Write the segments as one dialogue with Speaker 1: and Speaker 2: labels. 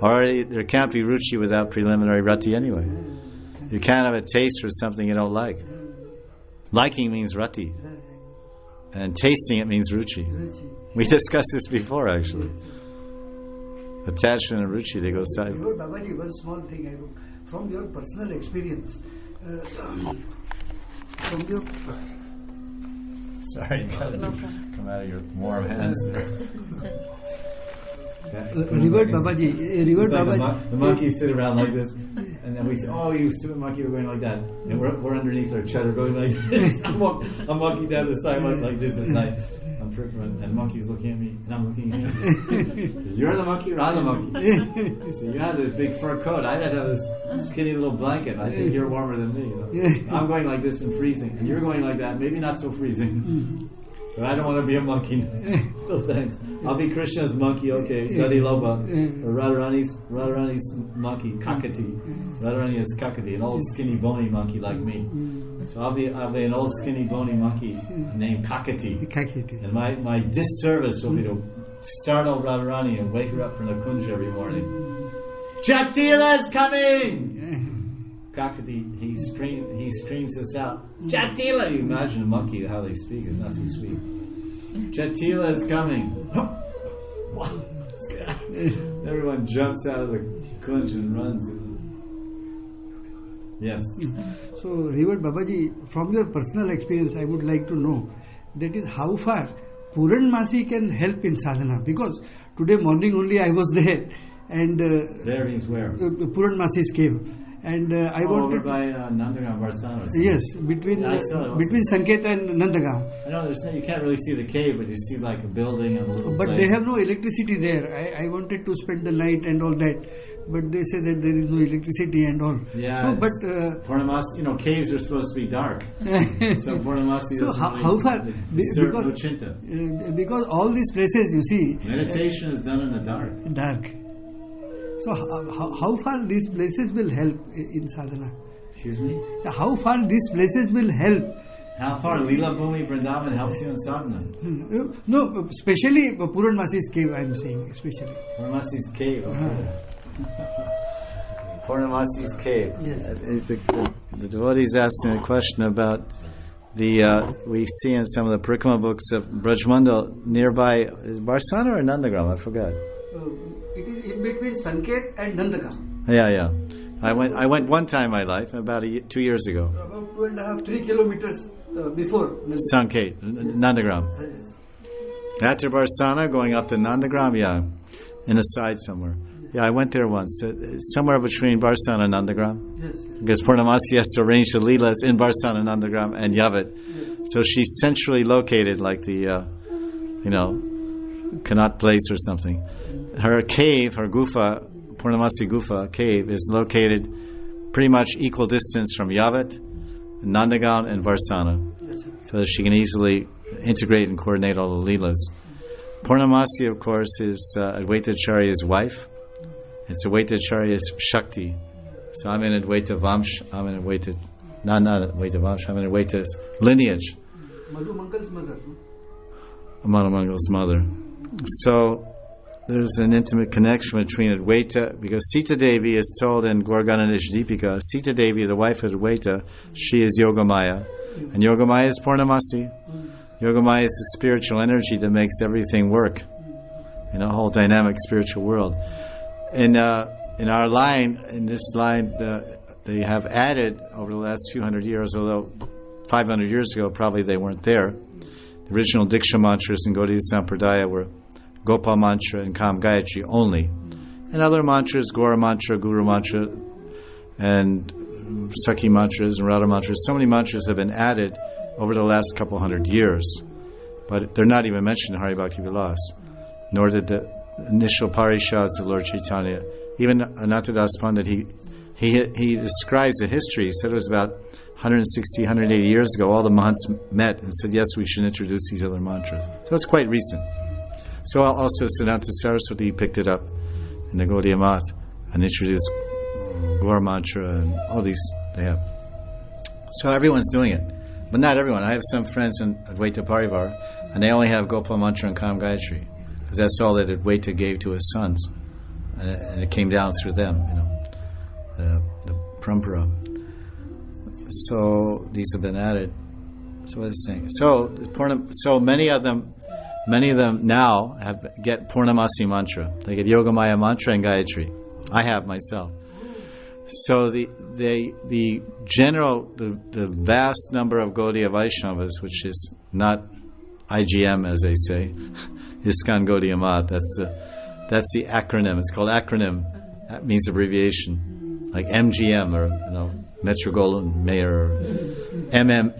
Speaker 1: Already, there can't be ruchi without preliminary rati anyway. You can't have a taste for something you don't like. Liking means rati, and tasting it means ruchi. We discussed this before, actually. Attachment and ruchi, they go side.
Speaker 2: You know, Babaji, one small thing I would, from your personal experience, from your...
Speaker 1: Sorry, come out of your warm hands there.
Speaker 2: Revert Babaji.
Speaker 1: The monkeys sit around like this, and then we say, "Oh, you stupid monkey, we're going like that," and we're underneath our cheddar going like this. I'm monkey down the side like this at night. I'm tripping, and monkeys looking at me, and I'm looking at you. You're the monkey, or I'm the monkey. So you had this big fur coat. I had to have this skinny little blanket. I think you're warmer than me. You know? I'm going like this and freezing, and you're going like that. Maybe not so freezing. But I don't want to be a monkey. So thanks. I'll be Krishna's monkey, okay. Gadi Loba. Or Radharani's monkey, Kakati. Radharani is Kakati, an old skinny bony monkey like me. So I'll be an old skinny bony monkey named Kakati. And my disservice will be to startle Radharani and wake her up from the kunj every morning. Jatila's coming! Kakati, he screams this out. Jatila! You imagine a monkey, how they speak, it's not so sweet. Jatila is coming. Everyone jumps out of the kunj and runs. Yes.
Speaker 2: So, Revered Babaji, from your personal experience, I would like to know, that is how far Puranmasi can help in sadhana. Because today morning only I was there. And
Speaker 1: there means where?
Speaker 2: Puranmasi's cave. And I wanted
Speaker 1: over by Nandagaon, Barsana.
Speaker 2: Yes, between Sanket and Nandagaon.
Speaker 1: I know you can't really see the cave, but you see like a building and a little
Speaker 2: But
Speaker 1: place.
Speaker 2: They have no electricity there. I wanted to spend the night and all that, but they say that there is no electricity and all.
Speaker 1: Yeah,
Speaker 2: so, but
Speaker 1: Purnamasi, caves are supposed to be dark. So Purnamasi
Speaker 2: so how far? Because all these places, you see,
Speaker 1: meditation is done in the dark.
Speaker 2: Dark. So how far these places will help in sadhana?
Speaker 1: Excuse me?
Speaker 2: How far these places will help?
Speaker 1: How far Lila Bhumi Vrindavan helps you in sadhana?
Speaker 2: No, especially Puranmasi's cave, I am saying, especially.
Speaker 1: Puranmasi's cave, okay. Puranmasi's cave.
Speaker 2: Yes.
Speaker 1: The devotees asking a question about we see in some of the Parikrama books of Brajmandal nearby, is Barsana or Nandagram? I forgot.
Speaker 2: It is in between Sanket and Nandagaon.
Speaker 1: Yeah. I went one time in my life, about 2 years ago.
Speaker 2: About 2.5, 3 kilometers before
Speaker 1: Sanket, Nandagram. After Barsana, going up to Nandagram, in a side somewhere. Yeah, I went there once, somewhere between Barsana and Nandagram.
Speaker 2: Yes.
Speaker 1: Because Purnamasi has to arrange the lilas in Barsana, Nandagram, and Yavat. Yes. So she's centrally located, like the, Kannaught place or something. Her cave, her gufa, Purnamasi gufa cave, is located pretty much equal distance from Yavat, Nandagaon, and Varsana, so that she can easily integrate and coordinate all the leelas. Purnamasi, of course, is Advaitacharya's wife. It's Advaitacharya's Shakti. So I'm in Advaita Vamsh, I'm in Advaita, not Advaita Vamsh, I'm in Advaita lineage.
Speaker 2: Madhu Mangal's mother.
Speaker 1: Madhu Mangal's mother. So there's an intimate connection between Advaita, because Sita Devi is told in Gorgananish Deepika, Sita Devi, the wife of Advaita, she is Yogamaya, and Yogamaya is Purnamasi. Yogamaya is the spiritual energy that makes everything work in a whole dynamic spiritual world. In our line, in this line, they have added over the last few hundred years, although 500 years ago probably they weren't there. The original Diksha mantras in Gaudiya Sampradaya were Gopal mantra and Kam Gayatri only. And other mantras, Gora mantra, Guru mantra, and Sakhi mantras and Radha mantras, so many mantras have been added over the last couple hundred years. But they're not even mentioned in Hari Bhakti Vilas, nor did the initial Parishads of Lord Chaitanya. Even Anantadas Pandit, he describes the history. He said it was about 160, 180 years ago, all the Mahants met and said, yes, we should introduce these other mantras. So it's quite recent. So also Siddhanta Saraswati picked it up in the Gaudiya Math and introduced Gaur mantra and all these they have. So everyone's doing it. But not everyone. I have some friends in Advaita Parivar, and they only have Gopal mantra and Kam Gayatri, because that's all that Advaita gave to his sons. and it came down through them, the parampara. So these have been added. So what is saying? So many of them now get Purnamasi mantra. They get Yogamaya mantra and Gayatri. I have myself. So the vast number of Gaudiya Vaishnavas, which is not IGM as they say, ISKCON Gaudiya Math. That's the acronym. It's called acronym. That means abbreviation, like MGM or Metro Goldwyn Mayer or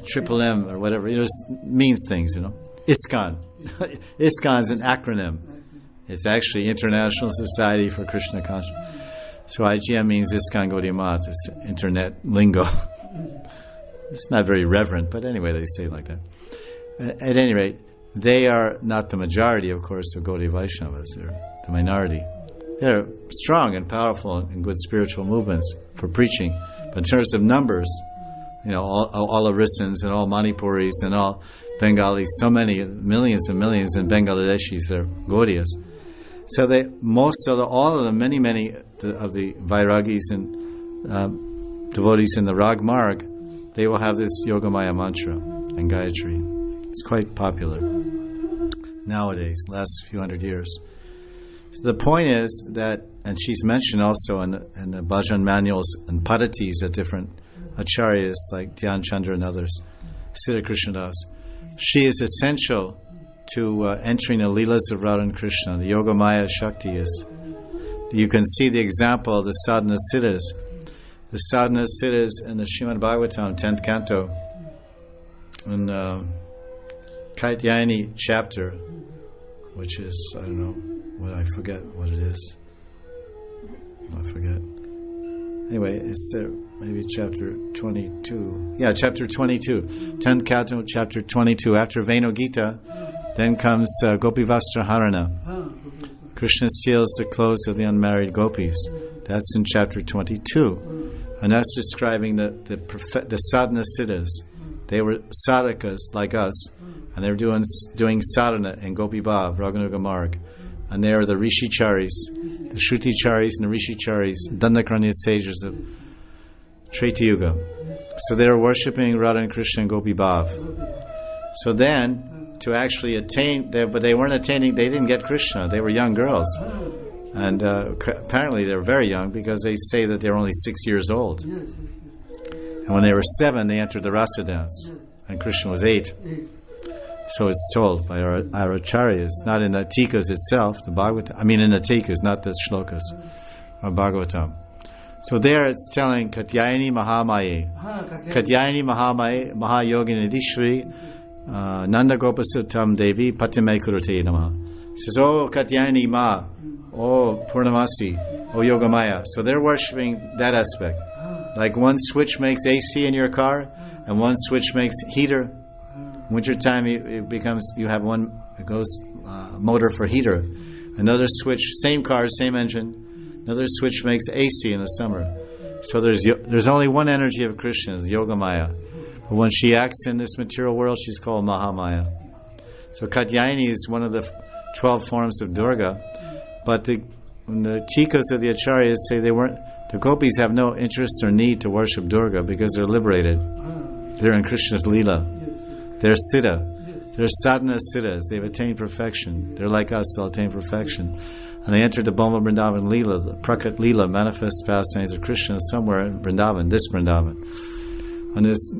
Speaker 1: Triple M or whatever. It just means things. ISKCON. ISKCON is an acronym. It's actually International Society for Krishna Consciousness. So IGM means ISKCON Gaudiya Math. It's internet lingo. It's not very reverent, but anyway, they say it like that. At any rate, they are not the majority, of course, of Gaudiya Vaishnavas. They're the minority. They're strong and powerful and good spiritual movements for preaching. But in terms of numbers, all Orissans and all Manipuris and all Bengalis, so many, millions and millions in Bangladeshis are Gaudiyas. So all of them, many of the Vairagis and devotees in the Rag Marg, they will have this Yogamaya mantra and Gayatri. It's quite popular nowadays, last few hundred years. So the point is that, and she's mentioned also in the bhajan manuals and padatis at different acharyas like Dhyan Chandra and others, Siddha Krishnadas, she is essential to entering the lilas of Radha and Krishna. The Yogamaya Shakti is. You can see the example of the sadhana siddhas. The sadhana siddhas in the Srimad Bhagavatam, 10th canto, in Katyayani chapter, which is, I don't know, I forget what it is. I forget. Anyway, it's maybe chapter 22. Yeah, chapter 22. 10th canto, chapter 22. After Venu Gita, then comes Gopi Vastra Harana. Krishna steals the clothes of the unmarried gopis. That's in chapter 22. And that's describing the sadhana siddhas. They were sadhakas like us, and they were doing sadhana in Gopi Bhav, Raganuga Marg. And they are the Rishicharis, the Shruticharis and the Rishicharis, Dandakaranya sages of Treta Yuga. So they were worshipping Radha and Krishna and Gopi Bhav. So then, to actually attain, but they weren't attaining, they didn't get Krishna, they were young girls. And apparently they were very young because they say that they were only 6 years old. And when they were 7, they entered the Rasa dance. And Krishna was 8. So it's told by our acharyas, not in the Tikas itself, the Bhagavatam. In the Tikas, not the Shlokas, or Bhagavatam. So there it's telling Katyayani Mahamaye. Katyayani Mahamaye, Mahayoginidishri, Nanda Gopasutam Devi, Patime Kurute Namaha. It says, oh Katyayani Ma, oh Purnamasi, oh Yogamaya. So they're worshipping that aspect. Like one switch makes AC in your car, and one switch makes heater. Wintertime, you have one, it goes motor for heater. Another switch, same car, same engine. Another switch makes AC in the summer. So there's only one energy of Krishna, Yogamaya. But when she acts in this material world, she's called Mahamaya. So Katyayani is one of the 12 forms of Durga. But when the Tikas of the Acharyas say the gopis have no interest or need to worship Durga because they're liberated. They're in Krishna's Leela. They're siddha. They're sadhana siddhas. They've attained perfection. They're like us, they'll attain perfection. And they entered the Bhoma Vrindavan Leela, the Prakat Leela, manifest pastimes of Krishna somewhere in Vrindavan, this Vrindavan, on this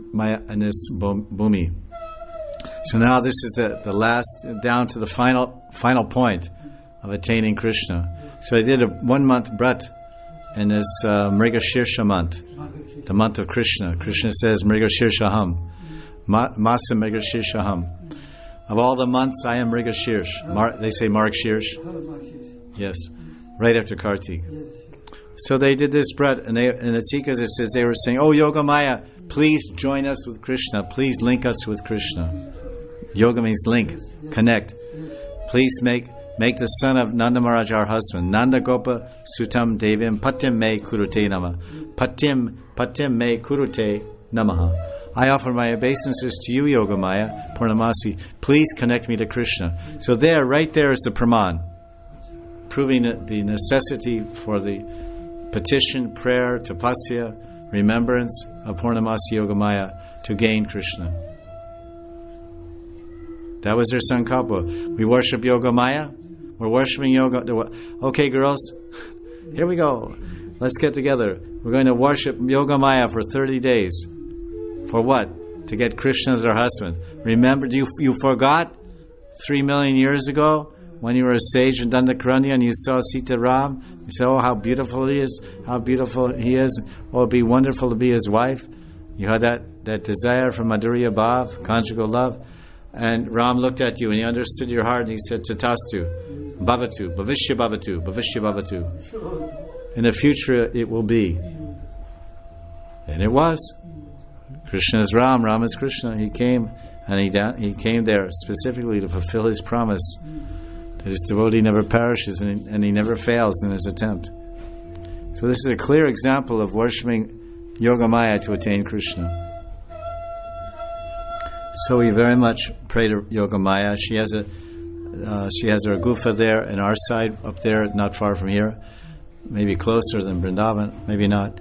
Speaker 1: bhumi. So now this is the last, down to the final point of attaining Krishna. So I did a 1-month brat in this Mrigashirsha month, the month of Krishna. Krishna says Mrigashirshaham. Masa Mrigashirshaham. Of all the months, I am Mrigashirsh. They say Marg Shirsh. Yes, right after Kartik. So they did this brat, and in the Tikas it says they were saying, "Oh Yogamaya, please join us with Krishna. Please link us with Krishna." Yoga means link, connect. Please make the son of Nanda Maharaj our husband. Nanda Gopa Sutam Devim Patim Me Kurute Namaha. Patim Me Kurute Namaha. I offer my obeisances to you, Yogamaya, Purnamasi. Please connect me to Krishna. So right there is the praman. proving the necessity for the petition, prayer, tapasya, remembrance of Purnamasi Yogamaya to gain Krishna. That was their sankalpa. We worship Yogamaya. We're worshiping Yoga. Okay, girls, here we go. Let's get together. We're going to worship Yogamaya for 30 days. For what? To get Krishna as our husband. Remember, you forgot 3 million years ago when you were a sage in Dandakaranya and you saw Sita Ram? You said, oh, how beautiful he is. How beautiful he is. Oh, it'd be wonderful to be his wife. You had that desire for Madhurya Bhav, conjugal love. And Ram looked at you and he understood your heart and he said, Tatastu, Bhavatu, Bhavishya Bhavatu, Bhavishya Bhavatu. In the future it will be. And it was. Krishna is Ram, Ram is Krishna. He came and he came there specifically to fulfill his promise that his devotee never perishes and he never fails in his attempt. So this is a clear example of worshipping Yogamaya to attain Krishna. So we very much pray to Yogamaya. She has her gufa there in our side up there, not far from here. Maybe closer than Vrindavan, maybe not.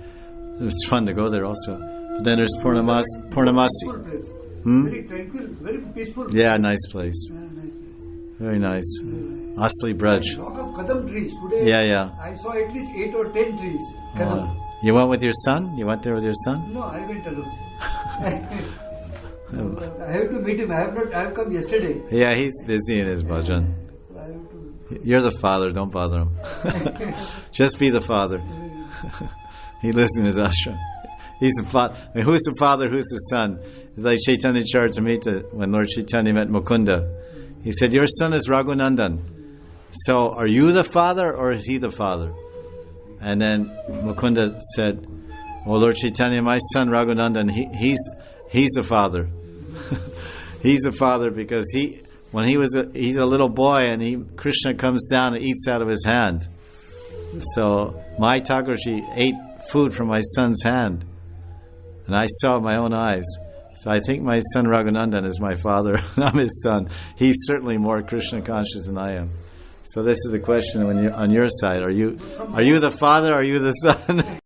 Speaker 1: It's fun to go there also. But then there's Purnamasi.
Speaker 2: Peaceful place. Very tranquil, very peaceful.
Speaker 1: Yeah, nice place.
Speaker 2: Nice place.
Speaker 1: Very nice. Asli Braj.
Speaker 2: A lot of kadam trees today.
Speaker 1: Yeah.
Speaker 2: I saw at least 8 or 10 trees. Kadam.
Speaker 1: You went with your son? You went there with your son?
Speaker 2: No, I went alone. I have to meet him. I have come yesterday.
Speaker 1: Yeah, he's busy in his bhajan.
Speaker 2: I have to.
Speaker 1: You're the father, don't bother him. Just be the father. He lives in his ashram. He's the father. I mean, who's the father, who's the son? It's like Chaitanya Charitamrita, when Lord Chaitanya met Mukunda. He said, your son is Raghunandan. So, are you the father or is he the father? And then Mukunda said, oh Lord Chaitanya, my son Raghunandan, he's the father. He's the father because he's a little boy and Krishna comes down and eats out of his hand. So my Thakurji ate food from my son's hand and I saw it with my own eyes. So I think my son Raghunandan is my father. I'm his son. He's certainly more Krishna conscious than I am. So this is the question when you're on your side. Are you the father or are you the son?